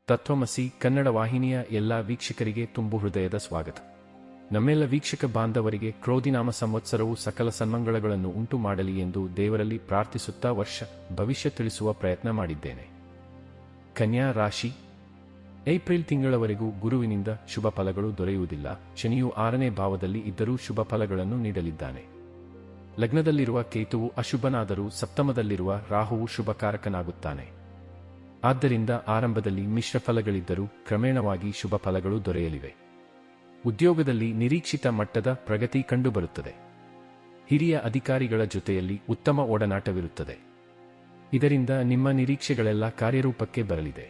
ತತ್ವಮಸಿ ಕನ್ನಡ ವಾಹಿನಿಯ ಎಲ್ಲ ವೀಕ್ಷಕರಿಗೆ ತುಂಬು ಹೃದಯದ ಸ್ವಾಗತ. ನಮ್ಮೆಲ್ಲ ವೀಕ್ಷಕ ಬಾಂಧವರಿಗೆ ಕ್ರೋಧಿನಾಮ ಸಂವತ್ಸರವು ಸಕಲ ಸನ್ಮಂಗಳಗಳನ್ನು ಉಂಟು ಮಾಡಲಿ ಎಂದು ದೇವರಲ್ಲಿ ಪ್ರಾರ್ಥಿಸುತ್ತಾ ವರ್ಷ ಭವಿಷ್ಯ ತಿಳಿಸುವ ಪ್ರಯತ್ನ ಮಾಡಿದ್ದೇನೆ. ಕನ್ಯಾ ರಾಶಿ. ಏಪ್ರಿಲ್ ತಿಂಗಳವರೆಗೂ ಗುರುವಿನಿಂದ ಶುಭ ಫಲಗಳು ದೊರೆಯುವುದಿಲ್ಲ. ಶನಿಯು 6ನೇ ಭಾವದಲ್ಲಿ ಇದ್ದರೂ ಶುಭ ಫಲಗಳನ್ನು ನೀಡಲಿದ್ದಾನೆ. ಲಗ್ನದಲ್ಲಿರುವ ಕೇತುವು ಅಶುಭನಾದರೂ ಸಪ್ತಮದಲ್ಲಿರುವ ರಾಹುವು ಶುಭಕಾರಕನಾಗುತ್ತಾನೆ. ಆದ್ದರಿಂದ ಆರಂಭದಲ್ಲಿ ಮಿಶ್ರ ಫಲಗಳಿದ್ದರೂ ಕ್ರಮೇಣವಾಗಿ ಶುಭ ಫಲಗಳು ದೊರೆಯಲಿವೆ. ಉದ್ಯೋಗದಲ್ಲಿ ನಿರೀಕ್ಷಿತ ಮಟ್ಟದ ಪ್ರಗತಿ ಕಂಡುಬರುತ್ತದೆ. ಹಿರಿಯ ಅಧಿಕಾರಿಗಳ ಜೊತೆಯಲ್ಲಿ ಉತ್ತಮ ಒಡನಾಟವಿರುತ್ತದೆ. ಇದರಿಂದ ನಿಮ್ಮ ನಿರೀಕ್ಷೆಗಳೆಲ್ಲ ಕಾರ್ಯರೂಪಕ್ಕೆ ಬರಲಿದೆ.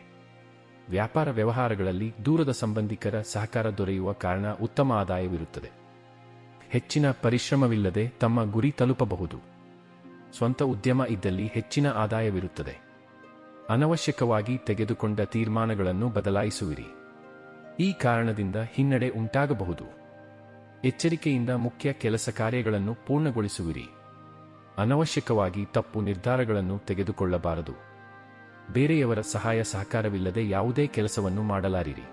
ವ್ಯಾಪಾರ ವ್ಯವಹಾರಗಳಲ್ಲಿ ದೂರದ ಸಂಬಂಧಿಕರ ಸಹಕಾರ ದೊರೆಯುವ ಕಾರಣ ಉತ್ತಮ ಆದಾಯವಿರುತ್ತದೆ. ಹೆಚ್ಚಿನ ಪರಿಶ್ರಮವಿಲ್ಲದೆ ತಮ್ಮ ಗುರಿ ತಲುಪಬಹುದು. ಸ್ವಂತ ಉದ್ಯಮ ಇದ್ದಲ್ಲಿ ಹೆಚ್ಚಿನ ಆದಾಯವಿರುತ್ತದೆ. ಅನವಶ್ಯಕವಾಗಿ ತೆಗೆದುಕೊಂಡ ತೀರ್ಮಾನಗಳನ್ನು ಬದಲಾಯಿಸುವಿರಿ. ಈ ಕಾರಣದಿಂದ ಹಿನ್ನಡೆ ಉಂಟಾಗಬಹುದು. ಎಚ್ಚರಿಕೆಯಿಂದ ಮುಖ್ಯ ಕೆಲಸ ಕಾರ್ಯಗಳನ್ನು ಪೂರ್ಣಗೊಳಿಸುವಿರಿ. ಅನವಶ್ಯಕವಾಗಿ ತಪ್ಪು ನಿರ್ಧಾರಗಳನ್ನು ತೆಗೆದುಕೊಳ್ಳಬಾರದು. ಬೇರೆಯವರ ಸಹಾಯ ಸಹಕಾರವಿಲ್ಲದೆ ಯಾವುದೇ ಕೆಲಸವನ್ನು ಮಾಡಲಾರಿರಿ.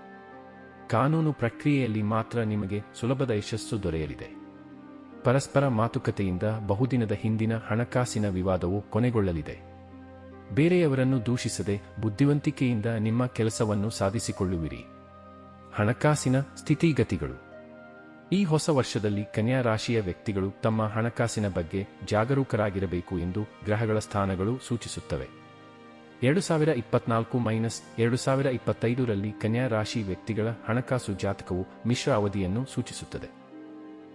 ಕಾನೂನು ಪ್ರಕ್ರಿಯೆಯಲ್ಲಿ ಮಾತ್ರ ನಿಮಗೆ ಸುಲಭದ ಯಶಸ್ಸು ದೊರೆಯಲಿದೆ. ಪರಸ್ಪರ ಮಾತುಕತೆಯಿಂದ ಬಹುದಿನದ ಹಿಂದಿನ ಹಣಕಾಸಿನ ವಿವಾದವು ಕೊನೆಗೊಳ್ಳಲಿದೆ. ಬೇರೆಯವರನ್ನು ದೂಷಿಸದೆ ಬುದ್ಧಿವಂತಿಕೆಯಿಂದ ನಿಮ್ಮ ಕೆಲಸವನ್ನು ಸಾಧಿಸಿಕೊಳ್ಳುವಿರಿ. ಹಣಕಾಸಿನ ಸ್ಥಿತಿಗತಿಗಳು. ಈ ಹೊಸ ವರ್ಷದಲ್ಲಿ ಕನ್ಯಾ ರಾಶಿಯ ವ್ಯಕ್ತಿಗಳು ತಮ್ಮ ಹಣಕಾಸಿನ ಬಗ್ಗೆ ಜಾಗರೂಕರಾಗಿರಬೇಕು ಎಂದು ಗ್ರಹಗಳ ಸ್ಥಾನಗಳು ಸೂಚಿಸುತ್ತವೆ. 2024-2025ರಲ್ಲಿ ಕನ್ಯಾ ರಾಶಿ ವ್ಯಕ್ತಿಗಳ ಹಣಕಾಸು ಜಾತಕವು ಮಿಶ್ರ ಅವಧಿಯನ್ನು ಸೂಚಿಸುತ್ತದೆ.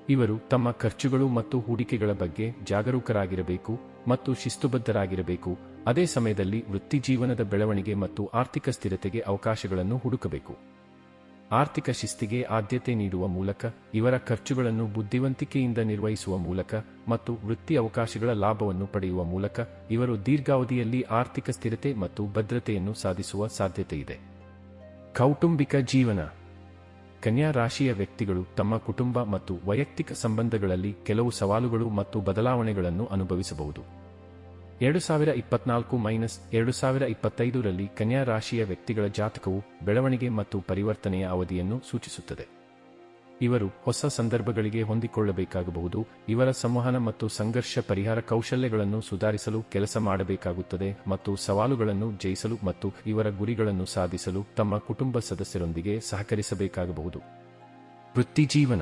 ಇವರು ತಮ್ಮ ಖರ್ಚುಗಳು ಮತ್ತು ಹೂಡಿಕೆಗಳ ಬಗ್ಗೆ ಜಾಗರೂಕರಾಗಿರಬೇಕು ಮತ್ತು ಶಿಸ್ತುಬದ್ಧರಾಗಿರಬೇಕು. ಅದೇ ಸಮಯದಲ್ಲಿ ವೃತ್ತಿಜೀವನದ ಬೆಳವಣಿಗೆ ಮತ್ತು ಆರ್ಥಿಕ ಸ್ಥಿರತೆಗೆ ಅವಕಾಶಗಳನ್ನು ಹುಡುಕಬೇಕು. ಆರ್ಥಿಕ ಶಿಸ್ತಿಗೆ ಆದ್ಯತೆ ನೀಡುವ ಮೂಲಕ, ಇವರ ಖರ್ಚುಗಳನ್ನು ಬುದ್ಧಿವಂತಿಕೆಯಿಂದ ನಿರ್ವಹಿಸುವ ಮೂಲಕ ಮತ್ತು ವೃತ್ತಿ ಅವಕಾಶಗಳ ಲಾಭವನ್ನು ಪಡೆಯುವ ಮೂಲಕ ಇವರು ದೀರ್ಘಾವಧಿಯಲ್ಲಿ ಆರ್ಥಿಕ ಸ್ಥಿರತೆ ಮತ್ತು ಭದ್ರತೆಯನ್ನು ಸಾಧಿಸುವ ಸಾಧ್ಯತೆಯಿದೆ. ಕೌಟುಂಬಿಕ ಜೀವನ. ಕನ್ಯಾ ರಾಶಿಯ ವ್ಯಕ್ತಿಗಳು ತಮ್ಮ ಕುಟುಂಬ ಮತ್ತು ವೈಯಕ್ತಿಕ ಸಂಬಂಧಗಳಲ್ಲಿ ಕೆಲವು ಸವಾಲುಗಳು ಮತ್ತು ಬದಲಾವಣೆಗಳನ್ನು ಅನುಭವಿಸಬಹುದು. 2024-2025ರಲ್ಲಿ ಕನ್ಯಾ ರಾಶಿಯ ವ್ಯಕ್ತಿಗಳ ಜಾತಕವು ಬೆಳವಣಿಗೆ ಮತ್ತು ಪರಿವರ್ತನೆಯ ಅವಧಿಯನ್ನು ಸೂಚಿಸುತ್ತದೆ. ಇವರು ಹೊಸ ಸಂದರ್ಭಗಳಿಗೆ ಹೊಂದಿಕೊಳ್ಳಬೇಕಾಗಬಹುದು. ಇವರ ಸಂವಹನ ಮತ್ತು ಸಂಘರ್ಷ ಪರಿಹಾರ ಕೌಶಲ್ಯಗಳನ್ನು ಸುಧಾರಿಸಲು ಕೆಲಸ ಮಾಡಬೇಕಾಗುತ್ತದೆ ಮತ್ತು ಸವಾಲುಗಳನ್ನು ಜಯಿಸಲು ಮತ್ತು ಇವರ ಗುರಿಗಳನ್ನು ಸಾಧಿಸಲು ತಮ್ಮ ಕುಟುಂಬ ಸದಸ್ಯರೊಂದಿಗೆ ಸಹಕರಿಸಬೇಕಾಗಬಹುದು. ವೃತ್ತಿಜೀವನ.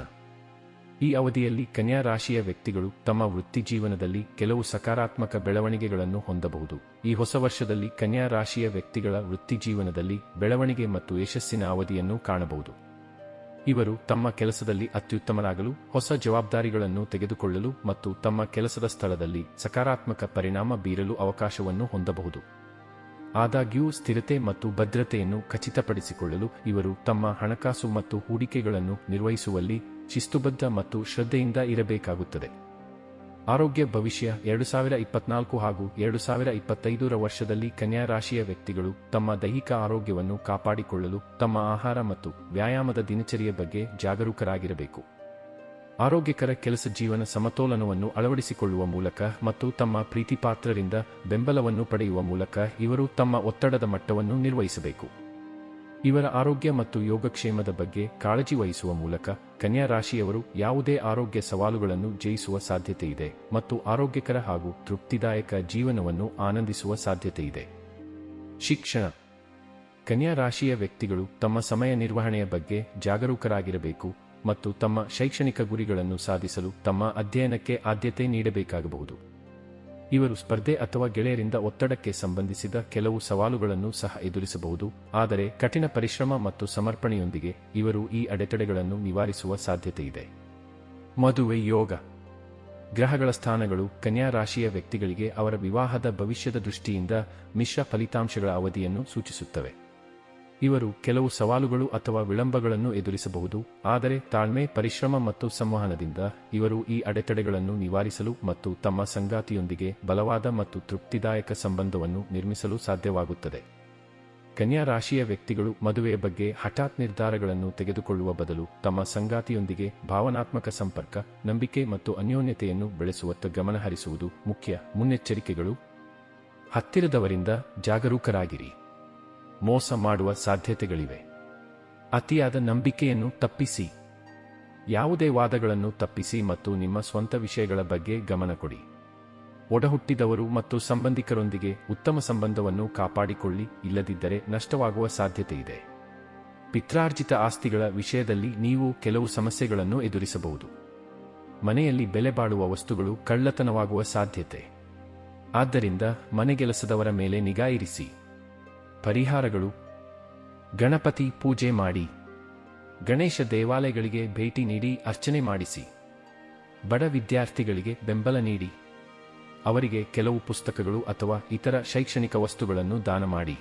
ಈ ಅವಧಿಯಲ್ಲಿ ಕನ್ಯಾ ರಾಶಿಯ ವ್ಯಕ್ತಿಗಳು ತಮ್ಮ ವೃತ್ತಿಜೀವನದಲ್ಲಿ ಕೆಲವು ಸಕಾರಾತ್ಮಕ ಬೆಳವಣಿಗೆಗಳನ್ನು ಹೊಂದಬಹುದು. ಈ ಹೊಸ ವರ್ಷದಲ್ಲಿ ಕನ್ಯಾ ರಾಶಿಯ ವ್ಯಕ್ತಿಗಳ ವೃತ್ತಿಜೀವನದಲ್ಲಿ ಬೆಳವಣಿಗೆ ಮತ್ತು ಯಶಸ್ಸಿನ ಅವಧಿಯನ್ನು ಕಾಣಬಹುದು. ಇವರು ತಮ್ಮ ಕೆಲಸದಲ್ಲಿ ಅತ್ಯುತ್ತಮರಾಗಲು, ಹೊಸ ಜವಾಬ್ದಾರಿಗಳನ್ನು ತೆಗೆದುಕೊಳ್ಳಲು ಮತ್ತು ತಮ್ಮ ಕೆಲಸದ ಸ್ಥಳದಲ್ಲಿ ಸಕಾರಾತ್ಮಕ ಪರಿಣಾಮ ಬೀರಲು ಅವಕಾಶವನ್ನು ಹೊಂದಬಹುದು. ಆದಾಗ್ಯೂ ಸ್ಥಿರತೆ ಮತ್ತು ಭದ್ರತೆಯನ್ನು ಖಚಿತಪಡಿಸಿಕೊಳ್ಳಲು ಇವರು ತಮ್ಮ ಹಣಕಾಸು ಮತ್ತು ಹೂಡಿಕೆಗಳನ್ನು ನಿರ್ವಹಿಸುವಲ್ಲಿ ಶಿಸ್ತುಬದ್ಧ ಮತ್ತು ಶ್ರದ್ಧೆಯಿಂದ ಇರಬೇಕಾಗುತ್ತದೆ. ಆರೋಗ್ಯ ಭವಿಷ್ಯ. 2024 ಹಾಗೂ 2025ರ ವರ್ಷದಲ್ಲಿ ಕನ್ಯಾ ರಾಶಿಯ ವ್ಯಕ್ತಿಗಳು ತಮ್ಮ ದೈಹಿಕ ಆರೋಗ್ಯವನ್ನು ಕಾಪಾಡಿಕೊಳ್ಳಲು ತಮ್ಮ ಆಹಾರ ಮತ್ತು ವ್ಯಾಯಾಮದ ದಿನಚರಿಯ ಬಗ್ಗೆ ಜಾಗರೂಕರಾಗಿರಬೇಕು. ಆರೋಗ್ಯಕರ ಕೆಲಸ ಜೀವನ ಸಮತೋಲನವನ್ನು ಅಳವಡಿಸಿಕೊಳ್ಳುವ ಮೂಲಕ ಮತ್ತು ತಮ್ಮ ಪ್ರೀತಿಪಾತ್ರರಿಂದ ಬೆಂಬಲವನ್ನು ಪಡೆಯುವ ಮೂಲಕ ಇವರು ತಮ್ಮ ಒತ್ತಡದ ಮಟ್ಟವನ್ನು ನಿರ್ವಹಿಸಬೇಕು. ಇವರ ಆರೋಗ್ಯ ಮತ್ತು ಯೋಗಕ್ಷೇಮದ ಬಗ್ಗೆ ಕಾಳಜಿ ವಹಿಸುವ ಮೂಲಕ ಕನ್ಯಾ ರಾಶಿಯವರು ಯಾವುದೇ ಆರೋಗ್ಯ ಸವಾಲುಗಳನ್ನು ಜಯಿಸುವ ಸಾಧ್ಯತೆಯಿದೆ ಮತ್ತು ಆರೋಗ್ಯಕರ ಹಾಗೂ ತೃಪ್ತಿದಾಯಕ ಜೀವನವನ್ನು ಆನಂದಿಸುವ ಸಾಧ್ಯತೆಯಿದೆ. ಶಿಕ್ಷಣ. ಕನ್ಯಾ ರಾಶಿಯ ವ್ಯಕ್ತಿಗಳು ತಮ್ಮ ಸಮಯ ನಿರ್ವಹಣೆಯ ಬಗ್ಗೆ ಜಾಗರೂಕರಾಗಿರಬೇಕು ಮತ್ತು ತಮ್ಮ ಶೈಕ್ಷಣಿಕ ಗುರಿಗಳನ್ನು ಸಾಧಿಸಲು ತಮ್ಮ ಅಧ್ಯಯನಕ್ಕೆ ಆದ್ಯತೆ ನೀಡಬೇಕಾಗಬಹುದು. ಇವರು ಸ್ಪರ್ಧೆ ಅಥವಾ ಗೆಳೆಯರಿಂದ ಒತ್ತಡಕ್ಕೆ ಸಂಬಂಧಿಸಿದ ಕೆಲವು ಸವಾಲುಗಳನ್ನು ಸಹ ಎದುರಿಸಬಹುದು. ಆದರೆ ಕಠಿಣ ಪರಿಶ್ರಮ ಮತ್ತು ಸಮರ್ಪಣೆಯೊಂದಿಗೆ ಇವರು ಈ ಅಡೆತಡೆಗಳನ್ನು ನಿವಾರಿಸುವ ಸಾಧ್ಯತೆಯಿದೆ. ಮದುವೆ ಯೋಗ. ಗ್ರಹಗಳ ಸ್ಥಾನಗಳು ಕನ್ಯಾ ರಾಶಿಯ ವ್ಯಕ್ತಿಗಳಿಗೆ ಅವರ ವಿವಾಹದ ಭವಿಷ್ಯದ ದೃಷ್ಟಿಯಿಂದ ಮಿಶ್ರ ಫಲಿತಾಂಶಗಳ ಅವಧಿಯನ್ನು ಸೂಚಿಸುತ್ತವೆ. ಇವರು ಕೆಲವು ಸವಾಲುಗಳು ಅಥವಾ ವಿಳಂಬಗಳನ್ನು ಎದುರಿಸಬಹುದು. ಆದರೆ ತಾಳ್ಮೆ, ಪರಿಶ್ರಮ ಮತ್ತು ಸಂವಹನದಿಂದ ಇವರು ಈ ಅಡೆತಡೆಗಳನ್ನು ನಿವಾರಿಸಲು ಮತ್ತು ತಮ್ಮ ಸಂಗಾತಿಯೊಂದಿಗೆ ಬಲವಾದ ಮತ್ತು ತೃಪ್ತಿದಾಯಕ ಸಂಬಂಧವನ್ನು ನಿರ್ಮಿಸಲು ಸಾಧ್ಯವಾಗುತ್ತದೆ. ಕನ್ಯಾ ರಾಶಿಯ ವ್ಯಕ್ತಿಗಳು ಮದುವೆಯ ಬಗ್ಗೆ ಹಠಾತ್ ನಿರ್ಧಾರಗಳನ್ನು ತೆಗೆದುಕೊಳ್ಳುವ ಬದಲು ತಮ್ಮ ಸಂಗಾತಿಯೊಂದಿಗೆ ಭಾವನಾತ್ಮಕ ಸಂಪರ್ಕ, ನಂಬಿಕೆ ಮತ್ತು ಅನ್ಯೋನ್ಯತೆಯನ್ನು ಬೆಳೆಸುವತ್ತ ಗಮನ ಹರಿಸುವುದು ಮುಖ್ಯ. ಮುನ್ನೆಚ್ಚರಿಕೆಗಳು. ಹತ್ತಿರದವರಿಂದ ಜಾಗರೂಕರಾಗಿರಿ. ಮೋಸ ಮಾಡುವ ಸಾಧ್ಯತೆಗಳಿವೆ. ಅತಿಯಾದ ನಂಬಿಕೆಯನ್ನು ತಪ್ಪಿಸಿ. ಯಾವುದೇ ವಾದಗಳನ್ನು ತಪ್ಪಿಸಿ ಮತ್ತು ನಿಮ್ಮ ಸ್ವಂತ ವಿಷಯಗಳ ಬಗ್ಗೆ ಗಮನ ಕೊಡಿ. ಒಡಹುಟ್ಟಿದವರು ಮತ್ತು ಸಂಬಂಧಿಕರೊಂದಿಗೆ ಉತ್ತಮ ಸಂಬಂಧವನ್ನು ಕಾಪಾಡಿಕೊಳ್ಳಿ, ಇಲ್ಲದಿದ್ದರೆ ನಷ್ಟವಾಗುವ ಸಾಧ್ಯತೆಯಿದೆ. ಪಿತ್ರಾರ್ಜಿತ ಆಸ್ತಿಗಳ ವಿಷಯದಲ್ಲಿ ನೀವು ಕೆಲವು ಸಮಸ್ಯೆಗಳನ್ನು ಎದುರಿಸಬಹುದು. ಮನೆಯಲ್ಲಿ ಬೆಲೆ ಬಾಳುವ ವಸ್ತುಗಳು ಕಳ್ಳತನವಾಗುವ ಸಾಧ್ಯತೆ. ಆದ್ದರಿಂದ ಮನೆಗೆಲಸದವರ ಮೇಲೆ ನಿಗಾ ಇರಿಸಿ. ಪರಿಹಾರಗಳು: ಗಣಪತಿ ಪೂಜೆ ಮಾಡಿ. ಗಣೇಶ ದೇವಾಲಯಗಳಿಗೆ ಭೇಟಿ ನೀಡಿ ಅರ್ಚನೆ ಮಾಡಿಸಿ. ಬಡ ವಿದ್ಯಾರ್ಥಿಗಳಿಗೆ ಬೆಂಬಲ ನೀಡಿ. ಅವರಿಗೆ ಕೆಲವು ಪುಸ್ತಕಗಳು ಅಥವಾ ಇತರ ಶೈಕ್ಷಣಿಕ ವಸ್ತುಗಳನ್ನು ದಾನ ಮಾಡಿ.